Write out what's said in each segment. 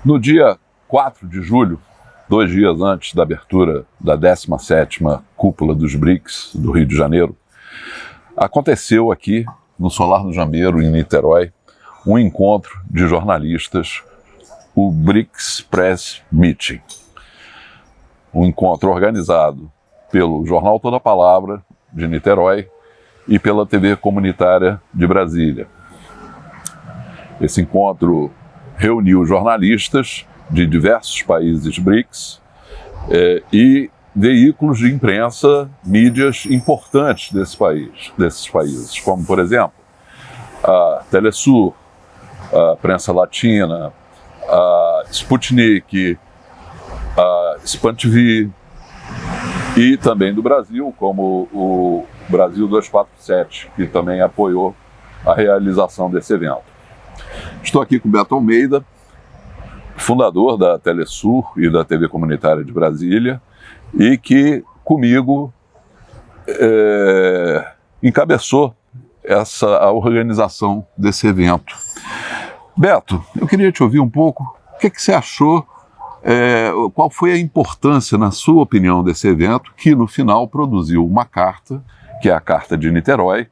No dia 4 de julho, 2 dias antes da abertura da 17ª Cúpula dos BRICS do Rio de Janeiro, aconteceu aqui no Solar do Jambeiro, em Niterói, um encontro de jornalistas, o BRICS Press Meeting. Um encontro organizado pelo Jornal Toda Palavra, de Niterói, e pela TV Comunitária de Brasília. Esse encontro reuniu jornalistas de diversos países BRICS e veículos de imprensa, mídias importantes desses países, como, por exemplo, a Telesur, a Prensa Latina, a Sputnik, a Spam TV, e também do Brasil, como o Brasil 247, que também apoiou a realização desse evento. Estou aqui com o Beto Almeida, fundador da Telesur e da TV Comunitária de Brasília, e que comigo encabeçou a organização desse evento. Beto, eu queria te ouvir um pouco, o que você achou, qual foi a importância, na sua opinião, desse evento, que no final produziu uma carta, que é a Carta de Niterói,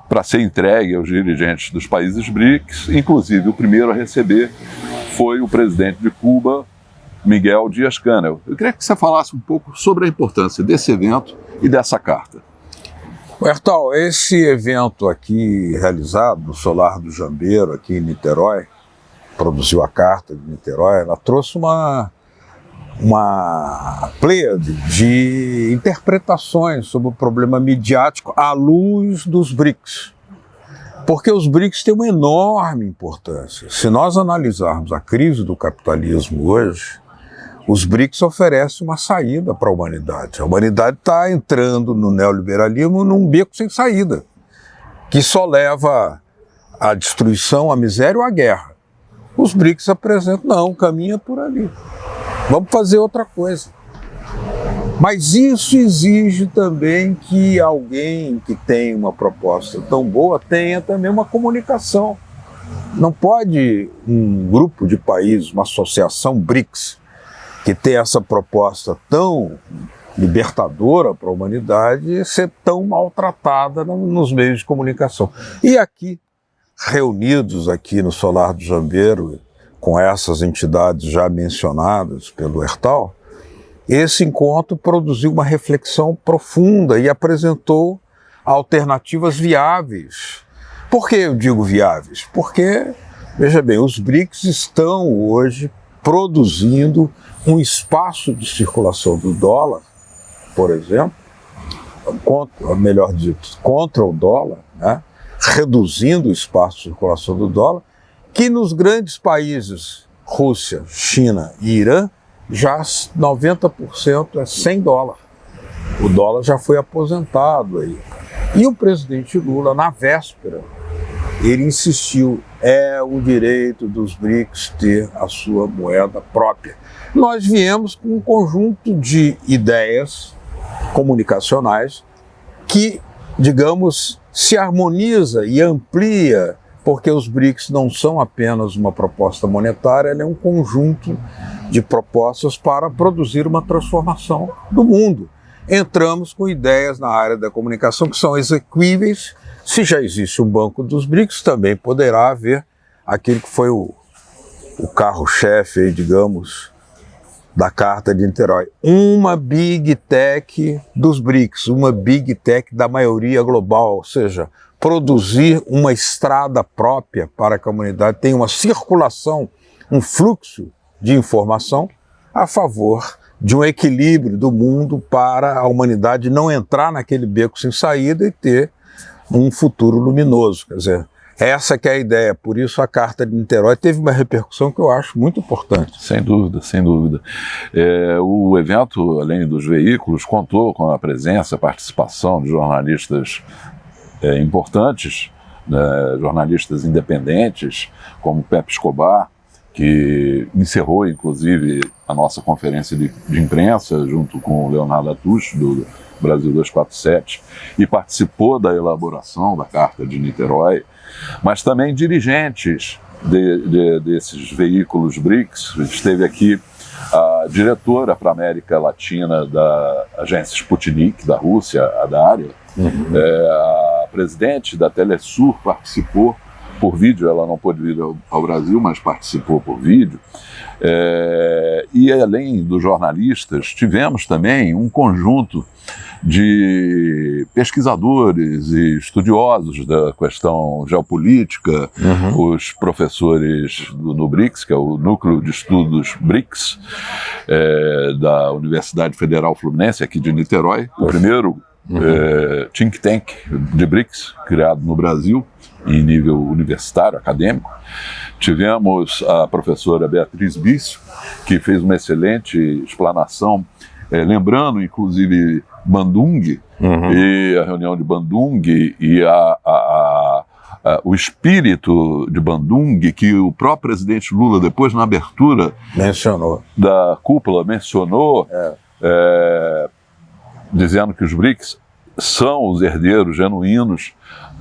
para ser entregue aos dirigentes dos países BRICS. Inclusive, o primeiro a receber foi o presidente de Cuba, Miguel Díaz-Canel. Eu queria que você falasse um pouco sobre a importância desse evento e dessa carta. Hertal, esse evento aqui realizado no Solar do Jambeiro, aqui em Niterói, produziu a Carta de Niterói, ela trouxe uma pleiade de interpretações sobre o problema midiático à luz dos BRICS. Porque os BRICS têm uma enorme importância. Se nós analisarmos a crise do capitalismo hoje, os BRICS oferecem uma saída para a humanidade. A humanidade está entrando no neoliberalismo num beco sem saída, que só leva à destruição, à miséria ou à guerra. Os BRICS apresentam, não, caminha por ali. Vamos fazer outra coisa. Mas isso exige também que alguém que tem uma proposta tão boa tenha também uma comunicação. Não pode um grupo de países, uma associação BRICS, que tem essa proposta tão libertadora para a humanidade, ser tão maltratada nos meios de comunicação. E aqui, reunidos aqui no Solar do Jambeiro, com essas entidades já mencionadas pelo Hertal, esse encontro produziu uma reflexão profunda e apresentou alternativas viáveis. Por que eu digo viáveis? Porque, veja bem, os BRICS estão hoje produzindo um espaço de circulação do dólar, por exemplo, contra o dólar, né? Reduzindo o espaço de circulação do dólar, que nos grandes países, Rússia, China e Irã, já 90% é sem dólar. O dólar já foi aposentado aí. E o presidente Lula, na véspera, ele insistiu, é o direito dos BRICS ter a sua moeda própria. Nós viemos com um conjunto de ideias comunicacionais que, digamos, se harmoniza e amplia, porque os BRICS não são apenas uma proposta monetária, ela é um conjunto de propostas para produzir uma transformação do mundo. Entramos com ideias na área da comunicação que são exequíveis. Se já existe um banco dos BRICS, também poderá haver aquele que foi o carro-chefe, digamos, da Carta de Niterói. Uma Big Tech dos BRICS, uma Big Tech da maioria global, ou seja, produzir uma estrada própria para que a comunidade tenha uma circulação, um fluxo de informação a favor de um equilíbrio do mundo para a humanidade não entrar naquele beco sem saída e ter um futuro luminoso. Quer dizer, essa que é a ideia, por isso a Carta de Niterói teve uma repercussão que eu acho muito importante. Sem dúvida, sem dúvida. O evento, além dos veículos, contou com a presença, a participação de jornalistas importantes, jornalistas independentes, como Pepe Escobar, que encerrou, inclusive, a nossa conferência de imprensa, junto com o Leonardo Atush, do Brasil 247, e participou da elaboração da Carta de Niterói, mas também dirigentes desses veículos BRICS. Esteve aqui a diretora para a América Latina da agência Sputnik, da Rússia, a Daria. A presidente da Telesur participou por vídeo, ela não pôde vir ao Brasil, mas participou por vídeo. E além dos jornalistas, tivemos também um conjunto de pesquisadores e estudiosos da questão geopolítica, os professores do BRICS, que é o Núcleo de Estudos BRICS, da Universidade Federal Fluminense, aqui de Niterói, o primeiro think tank de BRICS criado no Brasil, em nível universitário, acadêmico. Tivemos a professora Beatriz Bício, que fez uma excelente explanação, lembrando inclusive Bandung, e a reunião de Bandung e o espírito de Bandung, que o próprio presidente Lula, depois na abertura da cúpula, mencionou, dizendo que os BRICS são os herdeiros genuínos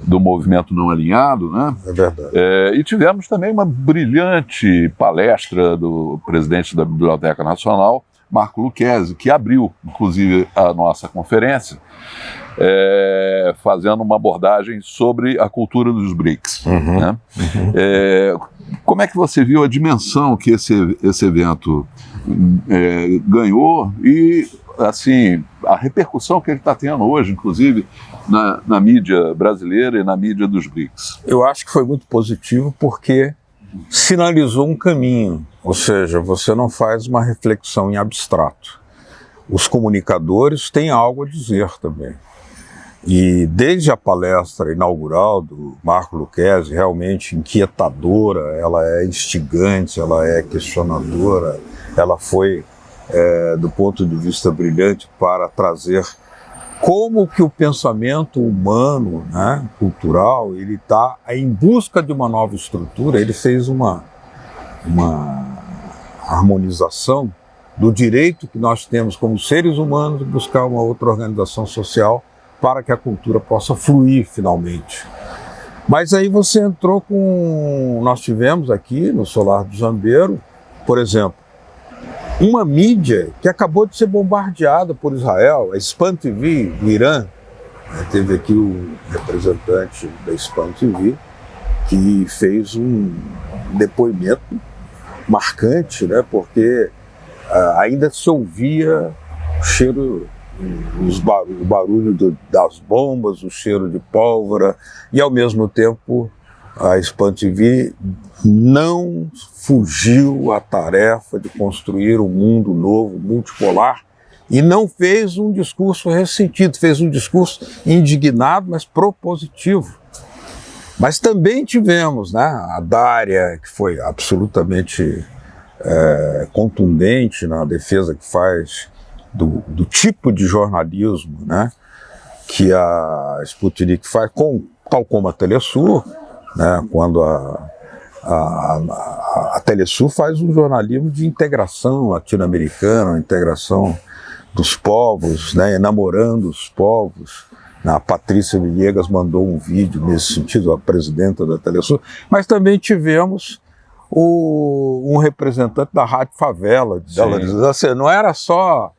do movimento não alinhado, né? É verdade. E tivemos também uma brilhante palestra do presidente da Biblioteca Nacional, Marco Lucchesi, que abriu, inclusive, a nossa conferência, fazendo uma abordagem sobre a cultura dos BRICS. Né? Como é que você viu a dimensão que esse evento ganhou e, assim, a repercussão que ele está tendo hoje, inclusive, na mídia brasileira e na mídia dos BRICS? Eu acho que foi muito positivo porque sinalizou um caminho, ou seja, você não faz uma reflexão em abstrato. Os comunicadores têm algo a dizer também. E desde a palestra inaugural do Marco Lucchesi, realmente inquietadora, ela é instigante, ela é questionadora, ela foi, do ponto de vista brilhante, para trazer como que o pensamento humano, né, cultural, ele está em busca de uma nova estrutura. Ele fez uma harmonização do direito que nós temos como seres humanos de buscar uma outra organização social para que a cultura possa fluir finalmente. Mas aí você entrou com... Nós tivemos aqui no Solar do Jambeiro, por exemplo, uma mídia que acabou de ser bombardeada por Israel, a Spam TV do Irã. Teve aqui o representante da Spam TV que fez um depoimento marcante, né, porque ainda se ouvia o cheiro, o barulho das bombas, o cheiro de pólvora, e ao mesmo tempo a Spam TV não fugiu à tarefa de construir um mundo novo, multipolar, e não fez um discurso ressentido, fez um discurso indignado, mas propositivo. Mas também tivemos, né, a Daria, que foi absolutamente contundente na defesa que faz do tipo de jornalismo, né, que a Sputnik faz, tal como a Telesur, né, quando a Telesur faz um jornalismo de integração latino-americana, integração dos povos, né, enamorando os povos. A Patrícia Villegas mandou um vídeo nesse sentido, a presidenta da Telesur, mas também tivemos um representante da Rádio Favela, assim, não era só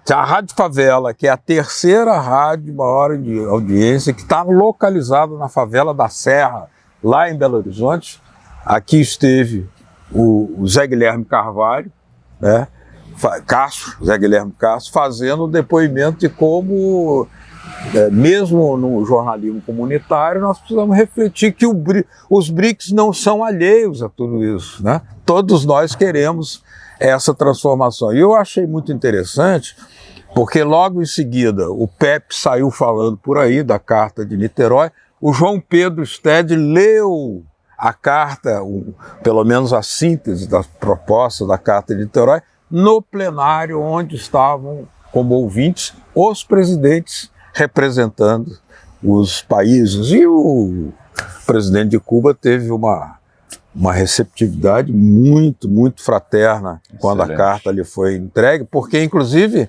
a Rádio Favela, que é a terceira rádio maior de audiência, que está localizada na favela da Serra, lá em Belo Horizonte. Aqui esteve o Zé Guilherme Carvalho, né, Zé Guilherme Castro, fazendo o depoimento de como, mesmo no jornalismo comunitário, nós precisamos refletir que os BRICS não são alheios a tudo isso, né? Todos nós queremos essa transformação. E eu achei muito interessante, porque logo em seguida o Pepe saiu falando por aí da Carta de Niterói, o João Pedro Stede leu a carta, pelo menos a síntese das propostas da Carta de Niterói, no plenário onde estavam como ouvintes os presidentes representando os países. E o presidente de Cuba teve uma receptividade muito, muito fraterna quando a carta lhe foi entregue, porque, inclusive,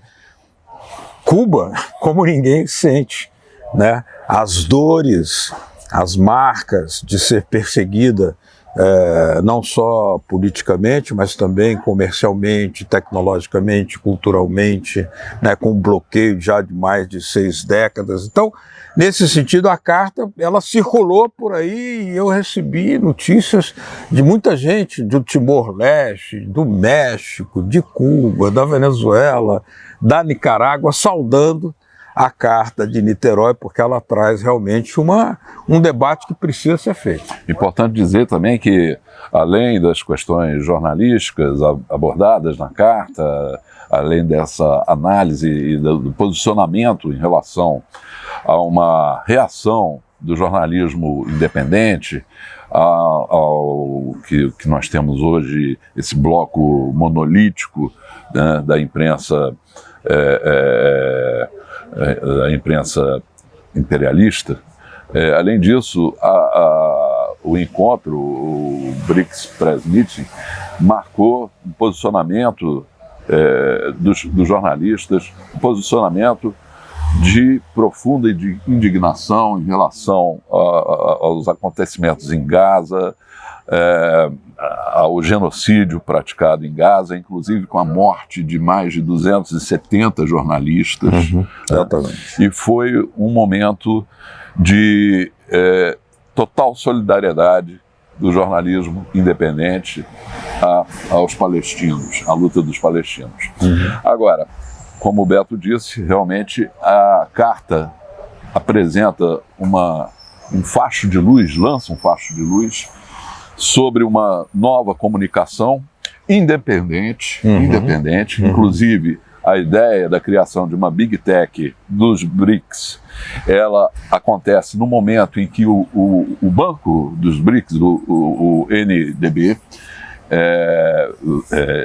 Cuba, como ninguém sente, né, as dores, as marcas de ser perseguida não só politicamente, mas também comercialmente, tecnologicamente, culturalmente, né, com um bloqueio já de mais de 6 décadas. Então, nesse sentido, a carta ela circulou por aí e eu recebi notícias de muita gente do Timor-Leste, do México, de Cuba, da Venezuela, da Nicarágua, saudando a Carta de Niterói, porque ela traz realmente um debate que precisa ser feito. Importante dizer também que, além das questões jornalísticas abordadas na carta, além dessa análise e do posicionamento em relação a uma reação do jornalismo independente ao que nós temos hoje, esse bloco monolítico, né, da imprensa imperialista. Além disso, o encontro, o BRICS Press Meeting, marcou um posicionamento dos jornalistas, um posicionamento de profunda indignação em relação aos acontecimentos em Gaza, ao genocídio praticado em Gaza, inclusive com a morte de mais de 270 jornalistas. Exatamente. E foi um momento de total solidariedade do jornalismo independente aos palestinos, à luta dos palestinos. Agora, como o Beto disse, realmente a carta apresenta um facho de luz, lança um facho de luz sobre uma nova comunicação independente, inclusive a ideia da criação de uma Big Tech dos BRICS, ela acontece no momento em que o banco dos BRICS, o NDB,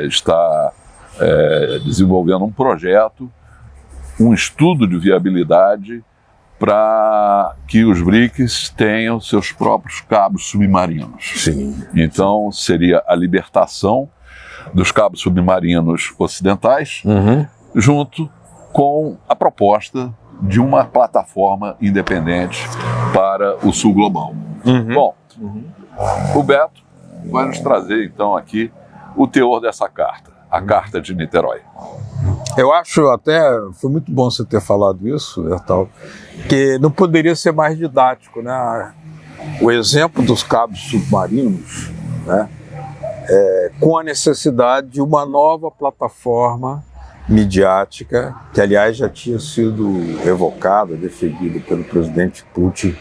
está desenvolvendo um projeto, um estudo de viabilidade para que os BRICS tenham seus próprios cabos submarinos. Sim. Então, seria a libertação dos cabos submarinos ocidentais, junto com a proposta de uma plataforma independente para o sul global. Bom, o Beto vai nos trazer, então, aqui o teor dessa carta, a Carta de Niterói. Eu acho até, foi muito bom você ter falado isso, Bertal, que não poderia ser mais didático, né? O exemplo dos cabos submarinos, né? Com a necessidade de uma nova plataforma midiática, que aliás já tinha sido revocada, defendida pelo presidente Putin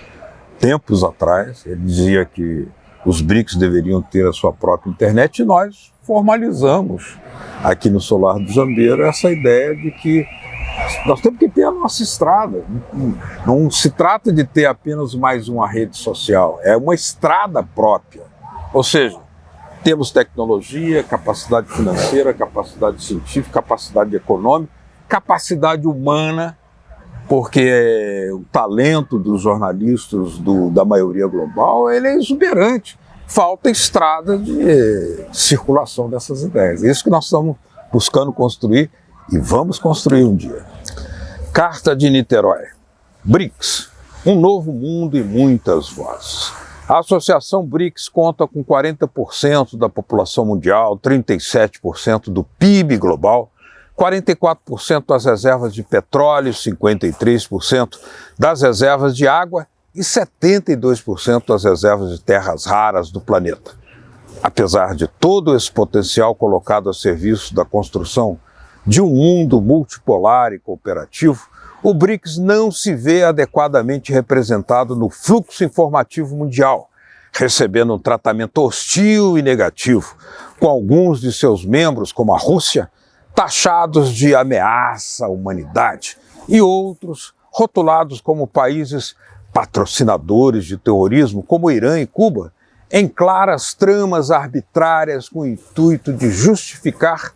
tempos atrás. Ele dizia que os BRICS deveriam ter a sua própria internet e nós formalizamos aqui no Solar do Jambeiro essa ideia de que nós temos que ter a nossa estrada. Não se trata de ter apenas mais uma rede social, é uma estrada própria. Ou seja, temos tecnologia, capacidade financeira, capacidade científica, capacidade econômica, capacidade humana, porque o talento dos jornalistas da maioria global ele é exuberante. Falta estrada de circulação dessas ideias. É isso que nós estamos buscando construir e vamos construir um dia. Carta de Niterói. BRICS, um novo mundo e muitas vozes. A associação BRICS conta com 40% da população mundial, 37% do PIB global, 44% das reservas de petróleo, 53% das reservas de água e 72% das reservas de terras raras do planeta. Apesar de todo esse potencial colocado a serviço da construção de um mundo multipolar e cooperativo, o BRICS não se vê adequadamente representado no fluxo informativo mundial, recebendo um tratamento hostil e negativo, com alguns de seus membros, como a Rússia, taxados de ameaça à humanidade, e outros rotulados como países patrocinadores de terrorismo, como Irã e Cuba, em claras tramas arbitrárias com o intuito de justificar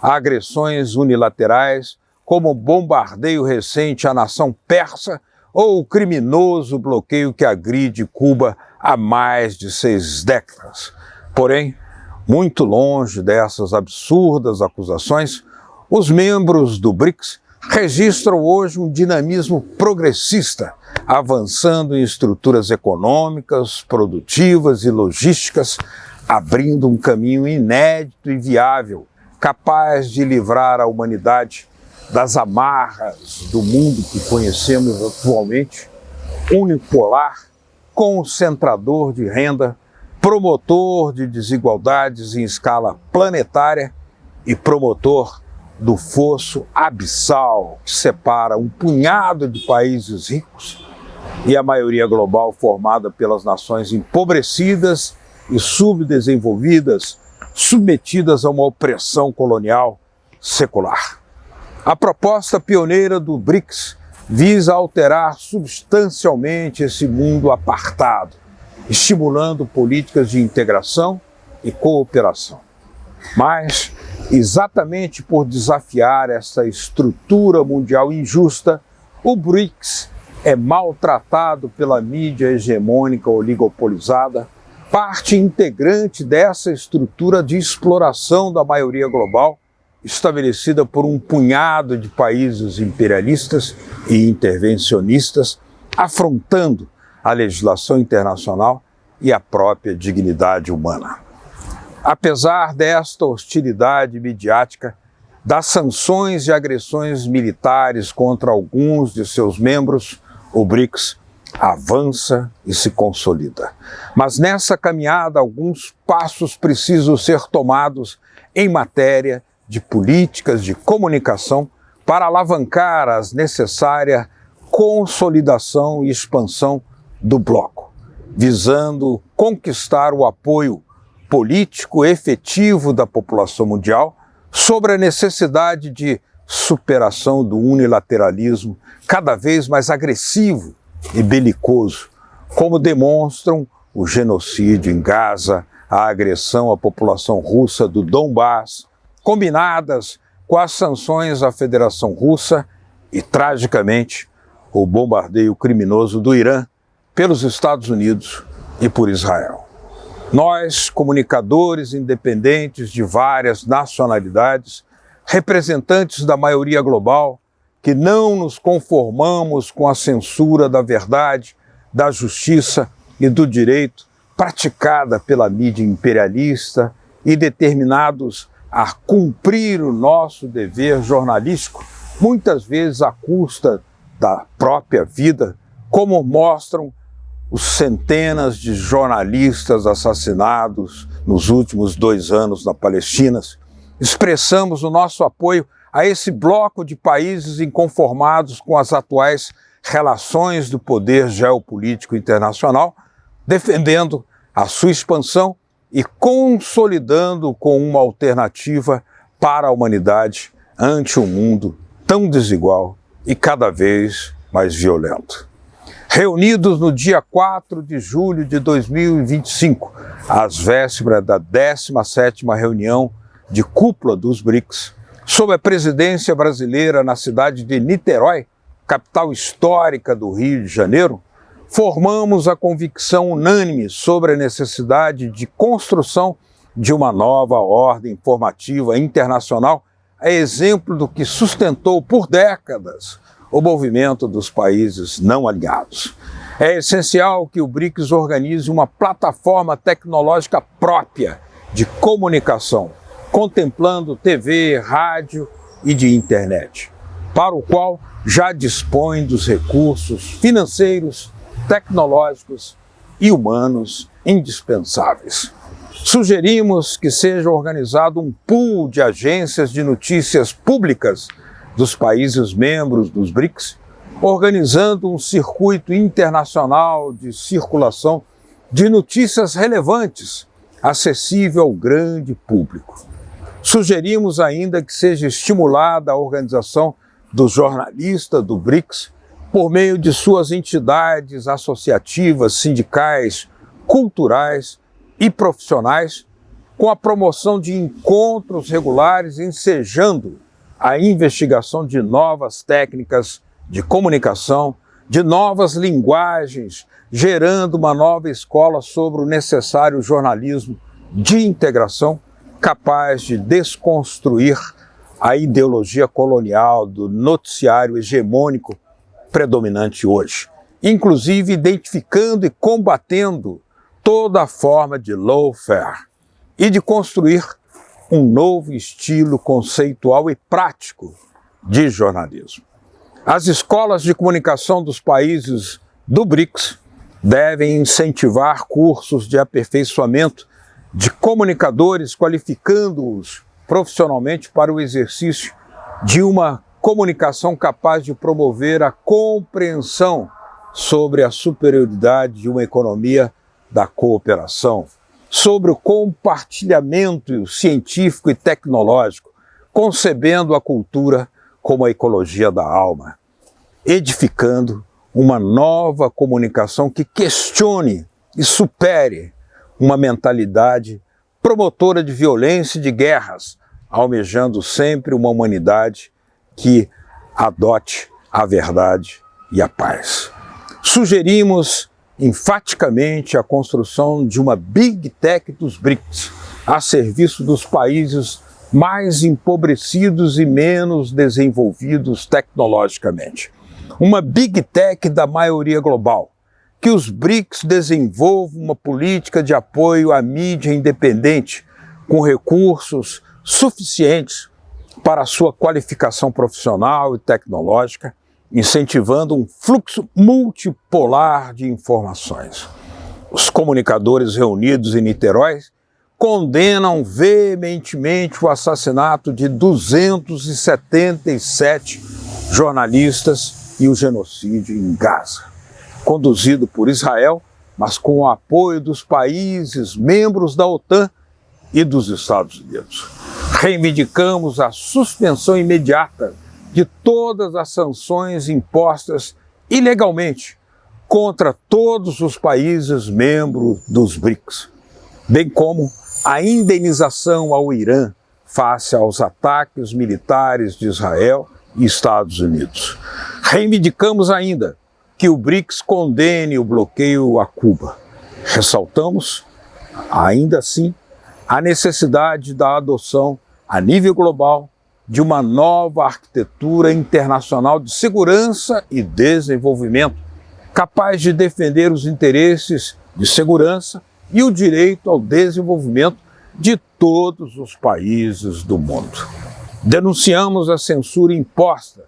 agressões unilaterais, como o bombardeio recente à nação persa ou o criminoso bloqueio que agride Cuba há mais de 6 décadas. Porém, muito longe dessas absurdas acusações, os membros do BRICS registram hoje um dinamismo progressista, avançando em estruturas econômicas, produtivas e logísticas, abrindo um caminho inédito e viável, capaz de livrar a humanidade das amarras do mundo que conhecemos atualmente, unipolar, concentrador de renda, promotor de desigualdades em escala planetária e promotor do fosso abissal que separa um punhado de países ricos e a maioria global formada pelas nações empobrecidas e subdesenvolvidas, submetidas a uma opressão colonial secular. A proposta pioneira do BRICS visa alterar substancialmente esse mundo apartado, estimulando políticas de integração e cooperação. Mas, exatamente por desafiar essa estrutura mundial injusta, o BRICS é maltratado pela mídia hegemônica oligopolizada, parte integrante dessa estrutura de exploração da maioria global, estabelecida por um punhado de países imperialistas e intervencionistas, afrontando a legislação internacional e a própria dignidade humana. Apesar desta hostilidade midiática, das sanções e agressões militares contra alguns de seus membros, o BRICS avança e se consolida. Mas nessa caminhada, alguns passos precisam ser tomados em matéria de políticas de comunicação para alavancar as necessárias consolidação e expansão do bloco, visando conquistar o apoio político efetivo da população mundial sobre a necessidade de superação do unilateralismo cada vez mais agressivo e belicoso, como demonstram o genocídio em Gaza, a agressão à população russa do Donbass, combinadas com as sanções à Federação Russa e, tragicamente, o bombardeio criminoso do Irã pelos Estados Unidos e por Israel. Nós, comunicadores independentes de várias nacionalidades, representantes da maioria global, que não nos conformamos com a censura da verdade, da justiça e do direito praticada pela mídia imperialista e determinados a cumprir o nosso dever jornalístico, muitas vezes à custa da própria vida, como mostram os centenas de jornalistas assassinados nos últimos 2 anos na Palestina, expressamos o nosso apoio a esse bloco de países inconformados com as atuais relações do poder geopolítico internacional, defendendo a sua expansão e consolidando com uma alternativa para a humanidade ante um mundo tão desigual e cada vez mais violento. Reunidos no dia 4 de julho de 2025, às vésperas da 17ª reunião de cúpula dos BRICS, sob a presidência brasileira na cidade de Niterói, capital histórica do Rio de Janeiro, formamos a convicção unânime sobre a necessidade de construção de uma nova ordem formativa internacional, a exemplo do que sustentou por décadas o movimento dos países não alinhados. É essencial que o BRICS organize uma plataforma tecnológica própria de comunicação, contemplando TV, rádio e de internet, para o qual já dispõe dos recursos financeiros, tecnológicos e humanos indispensáveis. Sugerimos que seja organizado um pool de agências de notícias públicas dos países membros dos BRICS, organizando um circuito internacional de circulação de notícias relevantes, acessível ao grande público. Sugerimos ainda que seja estimulada a organização dos jornalistas do BRICS por meio de suas entidades associativas, sindicais, culturais e profissionais, com a promoção de encontros regulares, ensejando a investigação de novas técnicas de comunicação, de novas linguagens, gerando uma nova escola sobre o necessário jornalismo de integração, capaz de desconstruir a ideologia colonial do noticiário hegemônico predominante hoje, inclusive identificando e combatendo toda forma de lawfare e de construir um novo estilo conceitual e prático de jornalismo. As escolas de comunicação dos países do BRICS devem incentivar cursos de aperfeiçoamento de comunicadores, qualificando-os profissionalmente para o exercício de uma comunicação capaz de promover a compreensão sobre a superioridade de uma economia da cooperação, sobre o compartilhamento científico e tecnológico, concebendo a cultura como a ecologia da alma, edificando uma nova comunicação que questione e supere uma mentalidade promotora de violência e de guerras, almejando sempre uma humanidade que adote a verdade e a paz. Sugerimos enfaticamente a construção de uma Big Tech dos BRICS, a serviço dos países mais empobrecidos e menos desenvolvidos tecnologicamente. Uma Big Tech da maioria global, que os BRICS desenvolvam uma política de apoio à mídia independente, com recursos suficientes para a sua qualificação profissional e tecnológica, incentivando um fluxo multipolar de informações. Os comunicadores reunidos em Niterói condenam veementemente o assassinato de 277 jornalistas e o genocídio em Gaza, conduzido por Israel, mas com o apoio dos países membros da OTAN e dos Estados Unidos. Reivindicamos a suspensão imediata de todas as sanções impostas ilegalmente contra todos os países membros dos BRICS, bem como a indenização ao Irã face aos ataques militares de Israel e Estados Unidos. Reivindicamos ainda que o BRICS condene o bloqueio a Cuba. Ressaltamos, ainda assim, a necessidade da adoção a nível global de uma nova arquitetura internacional de segurança e desenvolvimento, capaz de defender os interesses de segurança e o direito ao desenvolvimento de todos os países do mundo. Denunciamos a censura imposta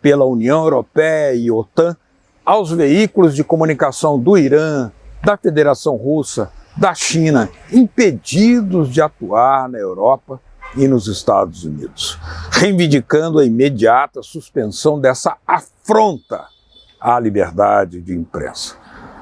pela União Europeia e OTAN aos veículos de comunicação do Irã, da Federação Russa, da China, impedidos de atuar na Europa e nos Estados Unidos, reivindicando a imediata suspensão dessa afronta à liberdade de imprensa.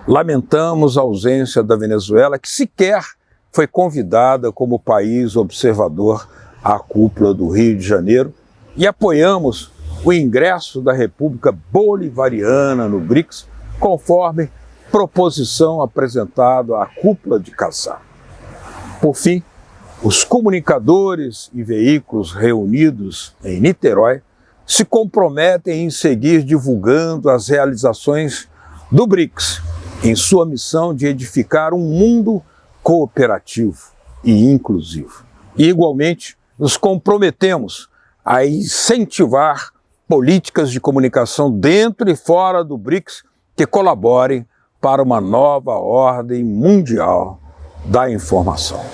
Lamentamos a ausência da Venezuela, que sequer foi convidada como país observador à cúpula do Rio de Janeiro, e apoiamos o ingresso da República Bolivariana no BRICS, conforme proposição apresentada à cúpula de Casar. Por fim, os comunicadores e veículos reunidos em Niterói se comprometem em seguir divulgando as realizações do BRICS em sua missão de edificar um mundo cooperativo e inclusivo. E, igualmente, nos comprometemos a incentivar políticas de comunicação dentro e fora do BRICS que colaborem para uma nova ordem mundial da informação.